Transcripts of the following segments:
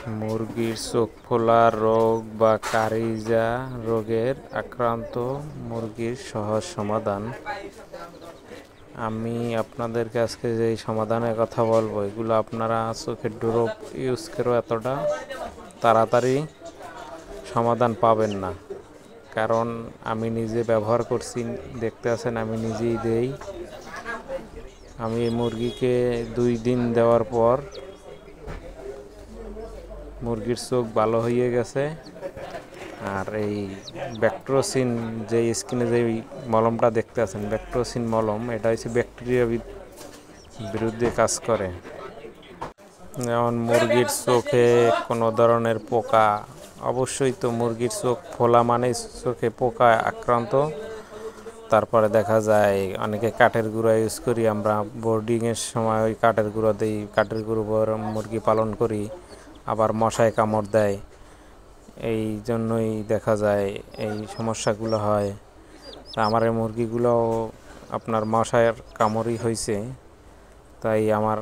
মুরগির চোখ ফোলা রোগ বা কারিজা রোগের আক্রান্ত মুরগির সহজ সমাধান। আমি আপনাদেরকে আজকে যে সমাধানের কথা বলবো, এগুলো আপনারা চোখের ড্রপ ইউজ করে এতটা তাড়াতাড়ি সমাধান পাবেন না, কারণ আমি নিজে ব্যবহার করছি, দেখতে আছেন আমি নিজেই দেই। আমি মুরগিকে 2 দিন দেওয়ার পর মুরগির চোখ ভালো হয়ে গেছে। আর এই ব্যাক্ট্রোসিন যে স্কিনে যে মলমটা দেখতে আছেন, ব্যাক্ট্রোসিন মলম, এটা হচ্ছে ব্যাকটেরিয়া বিরুদ্ধে কাজ করে। যেমন মুরগির চোখে কোনো ধরনের পোকা, অবশ্যই তো মুরগির চোখ ফোলা মানে চোখে পোকা আক্রান্ত। তারপরে দেখা যায় অনেকে কাঠের গুঁড়া ইউজ করি, আমরা বোর্ডিংয়ের সময় ওই কাঠের গুঁড়ো দিই, কাঠের গুঁড়ো মুরগি পালন করি। আবার মশায় কামড় দেয়, এই জন্যই দেখা যায় এই সমস্যাগুলো হয়। তা আমার এই মুরগিগুলোও আপনার মশার কামড়ই হয়েছে, তাই আমার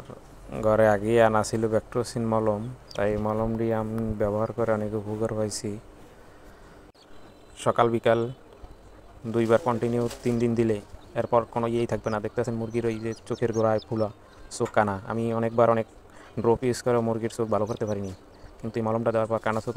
ঘরে আগেই আনা ছিল ব্যাক্ট্রোসিন মলম, তাই মলমটি আমি ব্যবহার করে অনেক উপকার পাইছি। সকাল বিকাল 2 বার কন্টিনিউ 3 দিন দিলে এরপর কোনো ইয়েই থাকবে না। দেখতেছেন মুরগির ওই যে চোখের গোড়ায় ফুলা, চোখ কানা, আমি অনেক ড্রপ ইউজ করে মুরগির চোখ ভালো করতে পারিনি, কিন্তু এই মলমটা দেওয়ার পর কানা চোখ